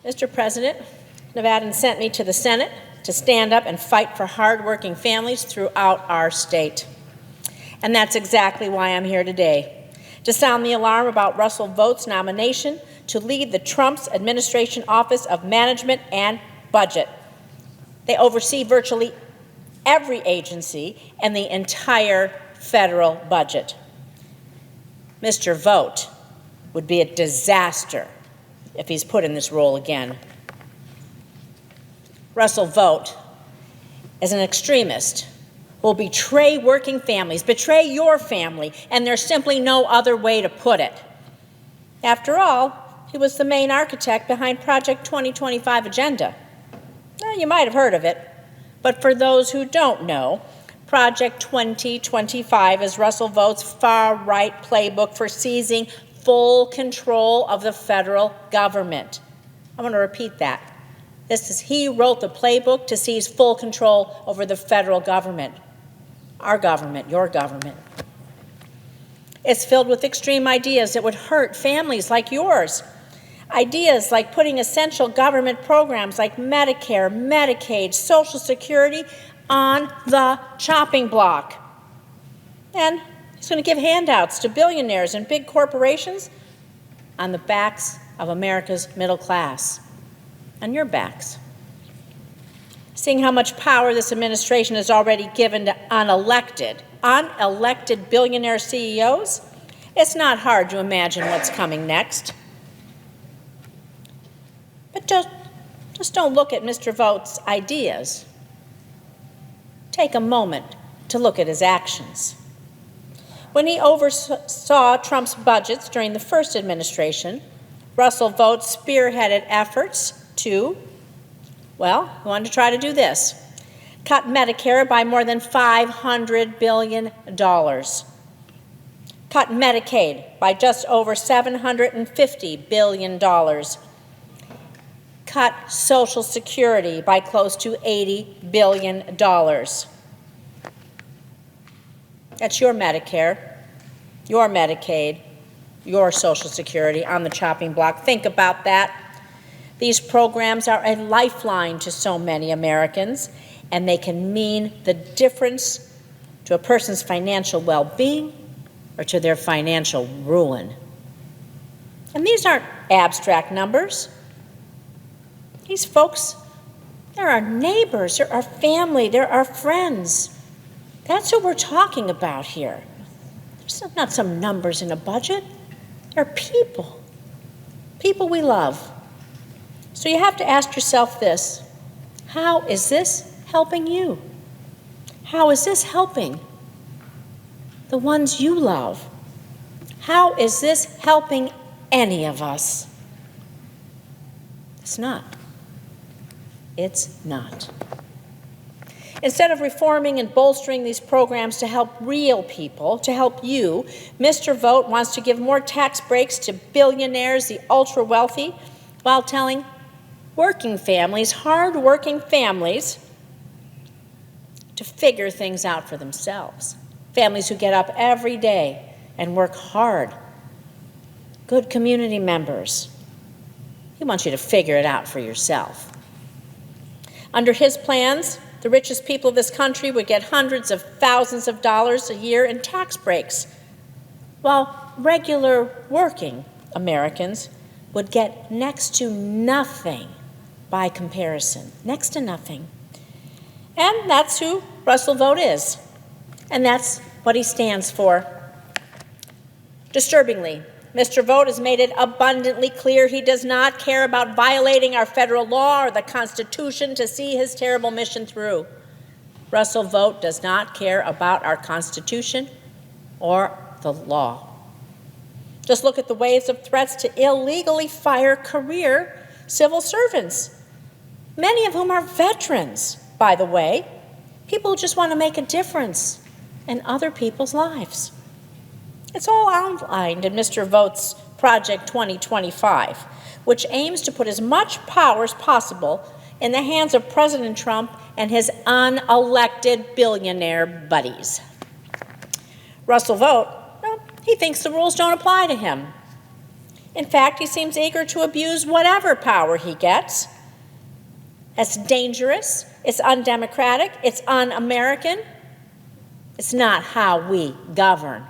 Mr. President, Nevadans sent me to the Senate to stand up and fight for hardworking families throughout our state. And that's exactly why I'm here today, to sound the alarm about Russ Vought's nomination to lead the Trump administration Office of Management and Budget. They oversee virtually every agency and the entire federal budget. Mr. Vought would be a disaster if he's put in this role again. Russ Vought is an extremist who will betray working families, betray your family, and there's simply no other way to put it. After all, he was the main architect behind Project 2025 agenda. You might have heard of it, but for those who don't know, Project 2025 is Russ Vought's far-right playbook for seizing full control of the federal government. I want to repeat that. He wrote the playbook to seize full control over the federal government. Our government, your government. It's filled with extreme ideas that would hurt families like yours. Ideas like putting essential government programs like Medicare, Medicaid, Social Security on the chopping block. And he's going to give handouts to billionaires and big corporations on the backs of America's middle class, on your backs. Seeing how much power this administration has already given to unelected billionaire CEOs, it's not hard to imagine what's coming next. But just don't look at Mr. Vought's ideas. Take a moment to look at his actions. When he oversaw Trump's budgets during the first administration, Russ Vought spearheaded efforts to, he wanted to try to do this: cut Medicare by more than $500 billion, cut Medicaid by just over $750 billion, cut Social Security by close to $80 billion. That's your Medicare, your Medicaid, your Social Security on the chopping block. Think about that. These programs are a lifeline to so many Americans, and they can mean the difference to a person's financial well-being or to their financial ruin. And these aren't abstract numbers. These folks, they're our neighbors, they're our family, they're our friends. That's what we're talking about here. There's not some numbers in a budget. They're people we love. So you have to ask yourself this: how is this helping you? How is this helping the ones you love? How is this helping any of us? It's not. It's not. Instead of reforming and bolstering these programs to help real people, to help you, Mr. Vought wants to give more tax breaks to billionaires, the ultra-wealthy, while telling working families, hard-working families, to figure things out for themselves. Families who get up every day and work hard. Good community members. He wants you to figure it out for yourself. Under his plans, the richest people of this country would get hundreds of thousands of dollars a year in tax breaks, while regular working Americans would get next to nothing by comparison. Next to nothing. And that's who Russ Vought is. And that's what he stands for. Disturbingly, Mr. Vought has made it abundantly clear he does not care about violating our federal law or the Constitution to see his terrible mission through. Russ Vought does not care about our Constitution or the law. Just look at the waves of threats to illegally fire career civil servants, many of whom are veterans, by the way, people who just want to make a difference in other people's lives. It's all outlined in Mr. Vought's Project 2025, which aims to put as much power as possible in the hands of President Trump and his unelected billionaire buddies. Russ Vought, he thinks the rules don't apply to him. In fact, he seems eager to abuse whatever power he gets. That's dangerous, it's undemocratic, it's un-American. It's not how we govern.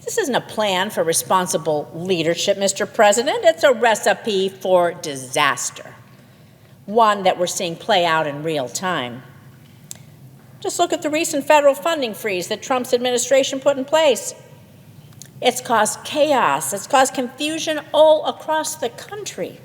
This isn't a plan for responsible leadership, Mr. President. It's a recipe for disaster, one that we're seeing play out in real time. Just look at the recent federal funding freeze that Trump's administration put in place. It's caused chaos. It's caused confusion all across the country.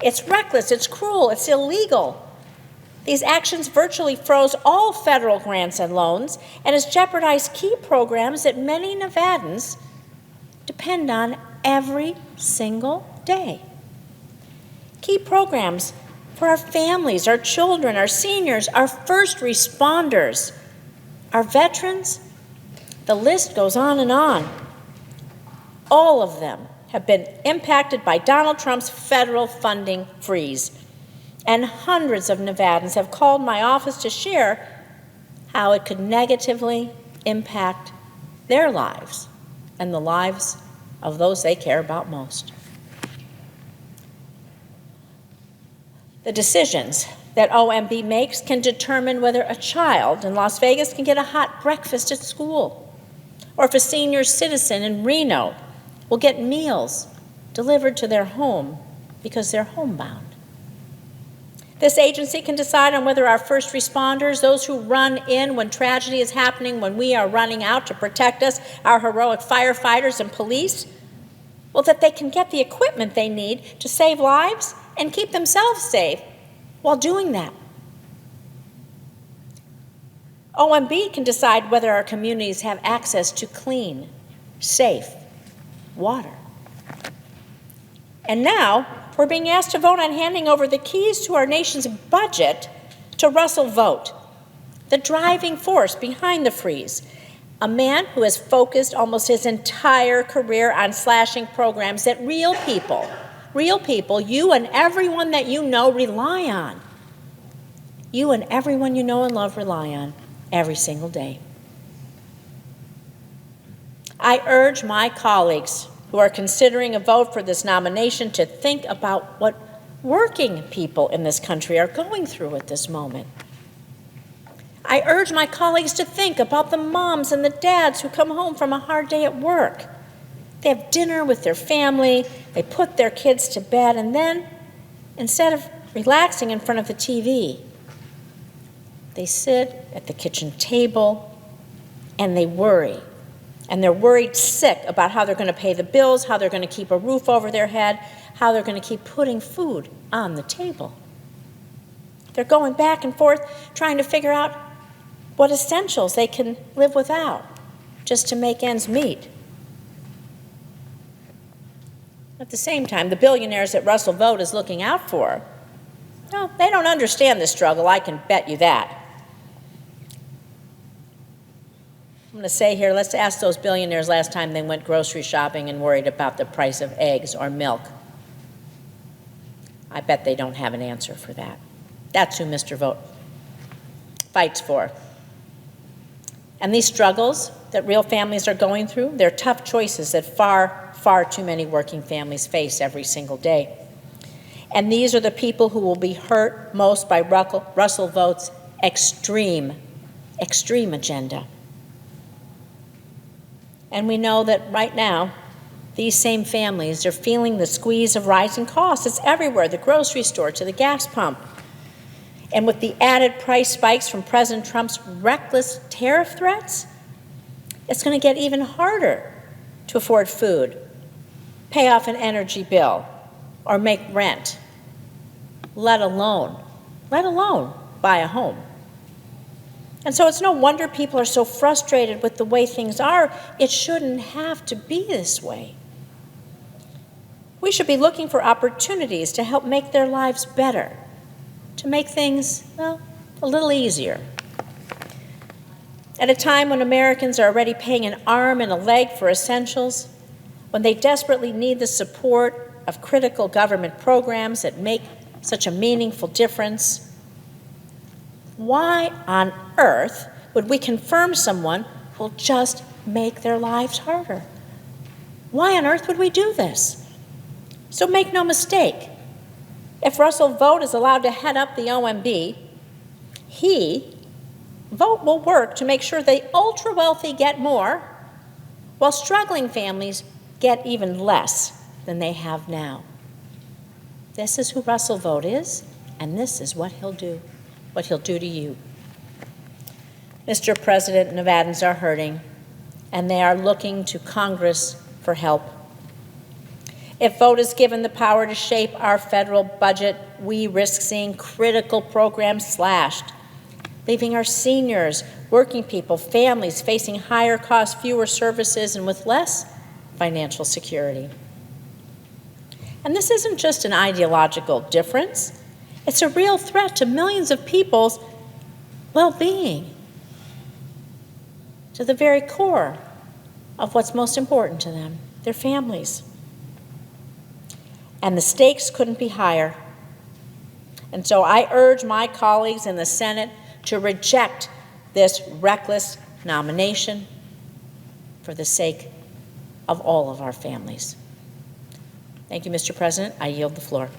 It's reckless. It's cruel. It's illegal. These actions virtually froze all federal grants and loans and has jeopardized key programs that many Nevadans depend on every single day. Key programs for our families, our children, our seniors, our first responders, our veterans. The list goes on and on. All of them have been impacted by Donald Trump's federal funding freeze. And hundreds of Nevadans have called my office to share how it could negatively impact their lives and the lives of those they care about most. The decisions that OMB makes can determine whether a child in Las Vegas can get a hot breakfast at school, or if a senior citizen in Reno will get meals delivered to their home because they're homebound. This agency can decide on whether our first responders, those who run in when tragedy is happening, when we are running out to protect us, our heroic firefighters and police, well, that they can get the equipment they need to save lives and keep themselves safe while doing that. OMB can decide whether our communities have access to clean, safe water. And now, we're being asked to vote on handing over the keys to our nation's budget to Russ Vought, the driving force behind the freeze, a man who has focused almost his entire career on slashing programs that real people, you and everyone that you know rely on. You and everyone you know and love rely on every single day. I urge my colleagues who are considering a vote for this nomination to think about what working people in this country are going through at this moment. I urge my colleagues to think about the moms and the dads who come home from a hard day at work. They have dinner with their family, they put their kids to bed, and then, instead of relaxing in front of the TV, they sit at the kitchen table and they worry. And they're worried sick about how they're going to pay the bills, how they're going to keep a roof over their head, how they're going to keep putting food on the table. They're going back and forth trying to figure out what essentials they can live without just to make ends meet. At the same time, the billionaires that Russ Vought is looking out for, no, they don't understand this struggle, I can bet you that. I'm going to say here, let's ask those billionaires last time they went grocery shopping and worried about the price of eggs or milk. I bet they don't have an answer for that. That's who Mr. Vought fights for. And these struggles that real families are going through, they're tough choices that far, far too many working families face every single day. And these are the people who will be hurt most by Russ Vought's extreme agenda. And we know that right now, these same families are feeling the squeeze of rising costs. It's everywhere, the grocery store to the gas pump. And with the added price spikes from President Trump's reckless tariff threats, it's going to get even harder to afford food, pay off an energy bill, or make rent, let alone buy a home. And so it's no wonder people are so frustrated with the way things are. It shouldn't have to be this way. We should be looking for opportunities to help make their lives better, to make things, well, a little easier. At a time when Americans are already paying an arm and a leg for essentials, when they desperately need the support of critical government programs that make such a meaningful difference, why on earth would we confirm someone who will just make their lives harder? Why on earth would we do this? So make no mistake, if Russell Vought is allowed to head up the OMB, Vought will work to make sure the ultra-wealthy get more, while struggling families get even less than they have now. This is who Russell Vought is, and this is what he'll do to you. Mr. President, Nevadans are hurting, and they are looking to Congress for help. If Vought is given the power to shape our federal budget, we risk seeing critical programs slashed, leaving our seniors, working people, families facing higher costs, fewer services, and with less financial security. And this isn't just an ideological difference. It's a real threat to millions of people's well-being, to the very core of what's most important to them, their families. And the stakes couldn't be higher. And so I urge my colleagues in the Senate to reject this reckless nomination for the sake of all of our families. Thank you, Mr. President. I yield the floor.